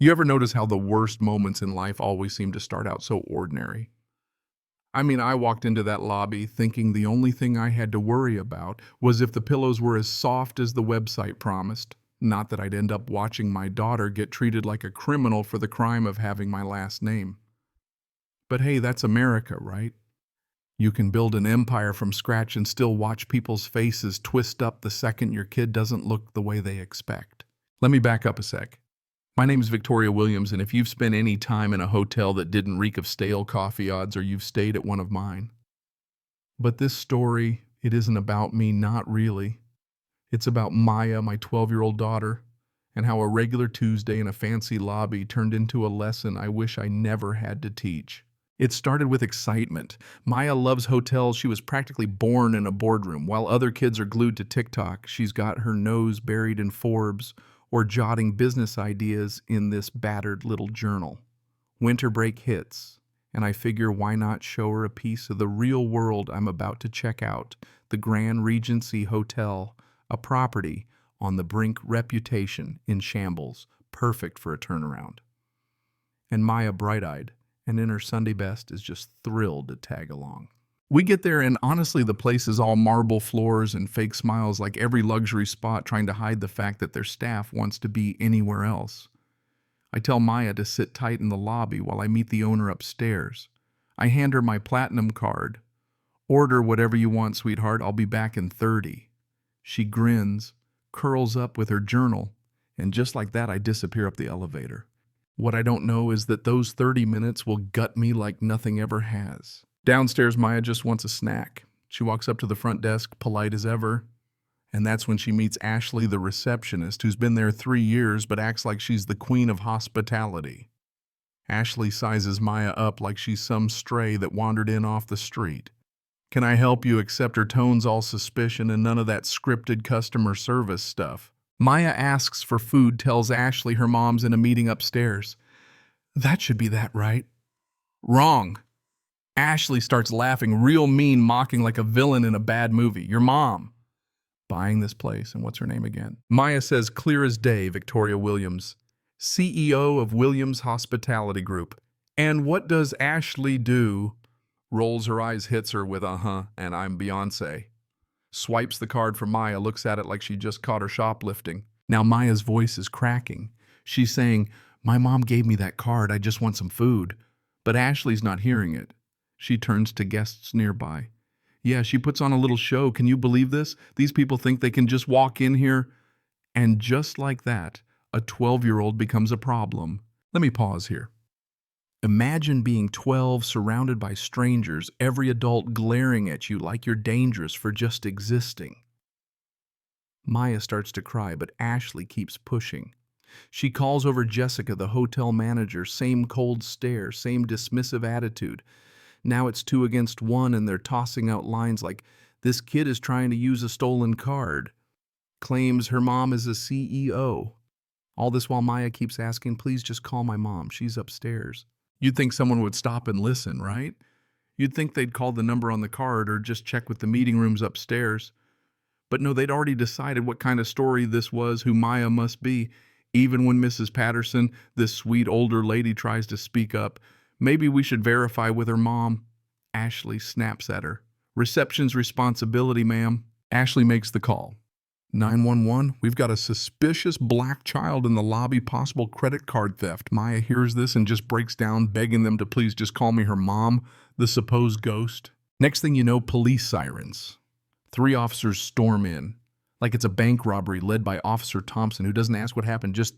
You ever notice how the worst moments in life always seem to start out so ordinary? I walked into that lobby thinking the only thing I had to worry about was if the pillows were as soft as the website promised. Not that I'd end up watching my daughter get treated like a criminal for the crime of having my last name. But hey, that's America, right? You can build an empire from scratch and still watch people's faces twist up the second your kid doesn't look the way they expect. Let me back up a sec. My name is Victoria Williams, and if you've spent any time in a hotel that didn't reek of stale coffee, odds are you've stayed at one of mine. But this story, it isn't about me, not really. It's about Maya, my 12-year-old daughter, and how a regular Tuesday in a fancy lobby turned into a lesson I wish I never had to teach. It started with excitement. Maya loves hotels. She was practically born in a boardroom. While other kids are glued to TikTok, she's got her nose buried in Forbes or jotting business ideas in this battered little journal. Winter break hits, and I figure why not show her a piece of the real world I'm about to check out, the Grand Regency Hotel, a property on the brink, reputation in shambles, perfect for a turnaround. And Maya, bright-eyed and in her Sunday best, is just thrilled to tag along. We get there, and honestly, the place is all marble floors and fake smiles, like every luxury spot trying to hide the fact that their staff wants to be anywhere else. I tell Maya to sit tight in the lobby while I meet the owner upstairs. I hand her my platinum card. "Order whatever you want, sweetheart. I'll be back in 30. She grins, curls up with her journal, and just like that, I disappear up the elevator. What I don't know is that those 30 minutes will gut me like nothing ever has. Downstairs, Maya just wants a snack. She walks up to the front desk, polite as ever, and that's when she meets Ashley, the receptionist, who's been there 3 years but acts like she's the queen of hospitality. Ashley sizes Maya up like she's some stray that wandered in off the street. "Can I help you?" Except her tone's all suspicion and none of that scripted customer service stuff. Maya asks for food, tells Ashley her mom's in a meeting upstairs. "That should be that, right?" "Wrong." Ashley starts laughing real mean, mocking like a villain in a bad movie. "Your mom." Buying this place, and what's her name again? Maya says clear as day, Victoria Williams, CEO of Williams Hospitality Group. "And what does Ashley do?" Rolls her eyes, hits her with and "I'm Beyonce." Swipes the card for Maya, looks at it like she just caught her shoplifting. Now Maya's voice is cracking. She's saying, "My mom gave me that card, I just want some food." But Ashley's not hearing it. She turns to guests nearby. "Yeah, she puts on a little show. Can you believe this? These people think they can just walk in here." And just like that, a 12-year-old becomes a problem. Let me pause here. Imagine being 12, surrounded by strangers, every adult glaring at you like you're dangerous for just existing. Maya starts to cry, but Ashley keeps pushing. She calls over Jessica, the hotel manager, same cold stare, same dismissive attitude. Now it's 2 against 1, and they're tossing out lines like, "This kid is trying to use a stolen card." Claims her mom is a CEO. All this while Maya keeps asking, "Please just call my mom. She's upstairs." You'd think someone would stop and listen, right? You'd think they'd call the number on the card or just check with the meeting rooms upstairs. But no, they'd already decided what kind of story this was, who Maya must be. Even when Mrs. Patterson, this sweet older lady, tries to speak up, "Maybe we should verify with her mom." Ashley snaps at her. "Reception's responsibility, ma'am." Ashley makes the call. 911, "We've got a suspicious black child in the lobby, possible credit card theft." Maya hears this and just breaks down, begging them to please just call me her mom, the supposed ghost. Next thing you know, police sirens. 3 officers storm in, like it's a bank robbery led by Officer Thompson, who doesn't ask what happened, just,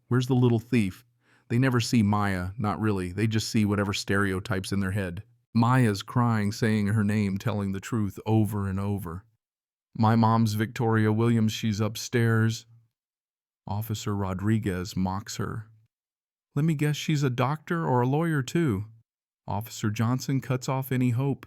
"Where's the little thief?" They never see Maya, not really. They just see whatever stereotypes in their head. Maya's crying, saying her name, telling the truth over and over. "My mom's Victoria Williams. She's upstairs." Officer Rodriguez mocks her. "Let me guess, she's a doctor or a lawyer too." Officer Johnson cuts off any hope.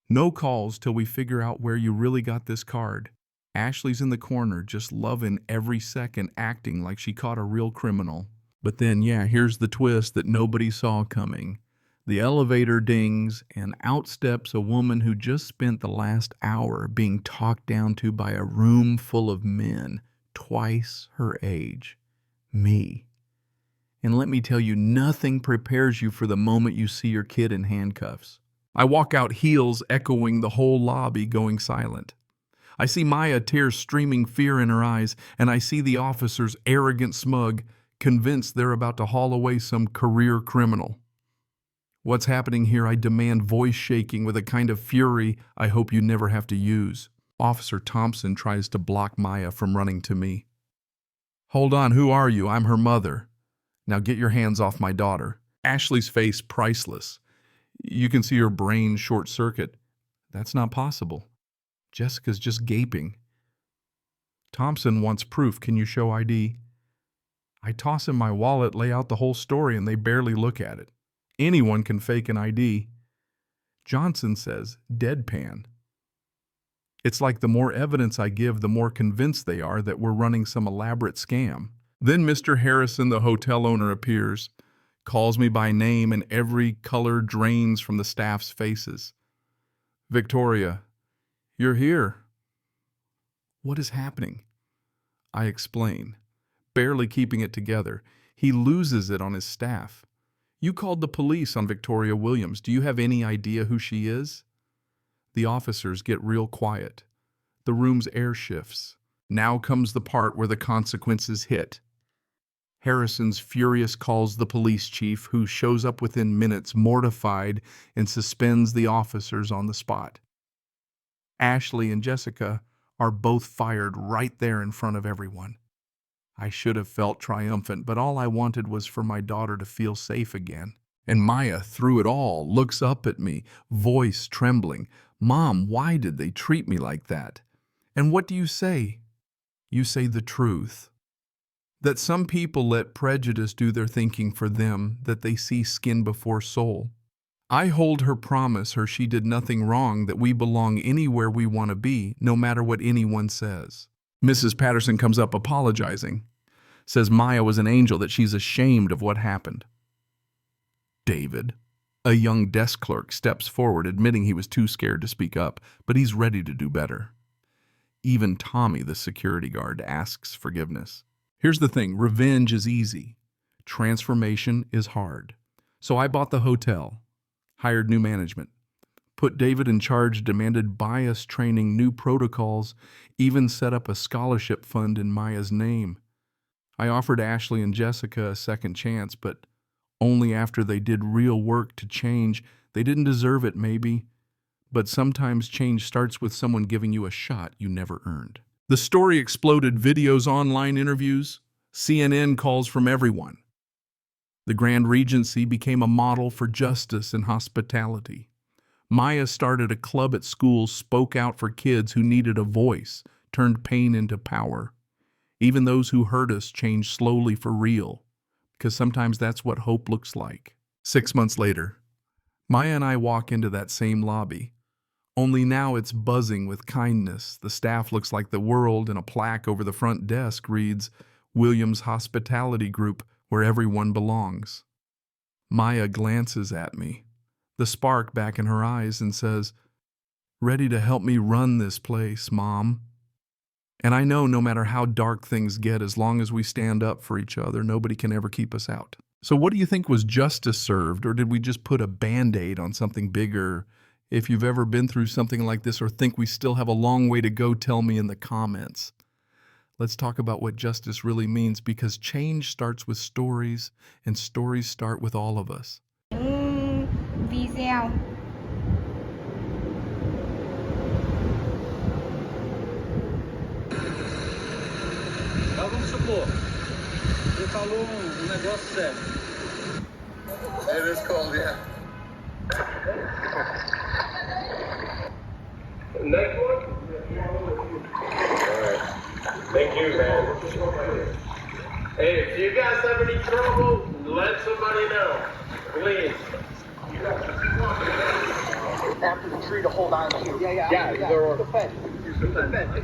"No calls till we figure out where you really got this card." Ashley's in the corner, just loving every second, acting like she caught a real criminal. But then, here's the twist that nobody saw coming. The elevator dings, and out steps a woman who just spent the last hour being talked down to by a room full of men, twice her age. Me. And let me tell you, nothing prepares you for the moment you see your kid in handcuffs. I walk out, heels echoing the whole lobby, going silent. I see Maya, tears streaming, fear in her eyes, and I see the officers, arrogant, smug, convinced they're about to haul away some career criminal. What's happening here? I demand, voice shaking with a kind of fury I hope you never have to use. Officer Thompson tries to block Maya from running to me. Hold on, who are you? I'm her mother. Now get your hands off my daughter. Ashley's face priceless. You can see her brain short circuit. That's not possible. Jessica's just gaping. Thompson wants proof. Can you show ID? I toss him my wallet, lay out the whole story, and they barely look at it. Anyone can fake an ID. Johnson says, deadpan. It's like the more evidence I give, the more convinced they are that we're running some elaborate scam. Then Mr. Harrison, the hotel owner, appears, calls me by name, and every color drains from the staff's faces. Victoria, you're here. What is happening? I explain, barely keeping it together. He loses it on his staff. You called the police on Victoria Williams. Do you have any idea who she is? The officers get real quiet. The room's air shifts. Now comes the part where the consequences hit. Harrison's furious calls the police chief, who shows up within minutes, mortified, and suspends the officers on the spot. Ashley and Jessica are both fired right there in front of everyone. I should have felt triumphant, but all I wanted was for my daughter to feel safe again. And Maya, through it all, looks up at me, voice trembling. Mom, why did they treat me like that? And what do you say? You say the truth. That some people let prejudice do their thinking for them, that they see skin before soul. I hold her, promise her she did nothing wrong, that we belong anywhere we want to be, no matter what anyone says. Mrs. Patterson comes up apologizing, says Maya was an angel, that she's ashamed of what happened. David, a young desk clerk, steps forward, admitting he was too scared to speak up, but he's ready to do better. Even Tommy, the security guard, asks forgiveness. Here's the thing, revenge is easy. Transformation is hard. So I bought the hotel, hired new management, put David in charge, demanded bias training, new protocols, even set up a scholarship fund in Maya's name. I offered Ashley and Jessica a second chance, but only after they did real work to change. They didn't deserve it, maybe, but sometimes change starts with someone giving you a shot you never earned. The story exploded. Videos, online interviews, CNN calls from everyone. The Grand Regency became a model for justice and hospitality. Maya started a club at school, spoke out for kids who needed a voice, turned pain into power. Even those who hurt us changed slowly for real, because sometimes that's what hope looks like. 6 months later, Maya and I walk into that same lobby. Only now it's buzzing with kindness. The staff looks like the world, and a plaque over the front desk reads, Williams Hospitality Group, where everyone belongs. Maya glances at me, the spark back in her eyes, and says, ready to help me run this place, Mom. And I know no matter how dark things get, as long as we stand up for each other, nobody can ever keep us out. So what do you think, was justice served, or did we just put a Band-Aid on something bigger? If you've ever been through something like this or think we still have a long way to go, tell me in the comments. Let's talk about what justice really means, because change starts with stories, and stories start with all of us. Video. Mas vamos supor, ele falou negócio sério. It is cold, yeah. Next one? Alright. Thank you, man. Hey, if you guys have any trouble, let somebody know. Please. After the tree to hold on to. Yeah, they're on. Use the fence.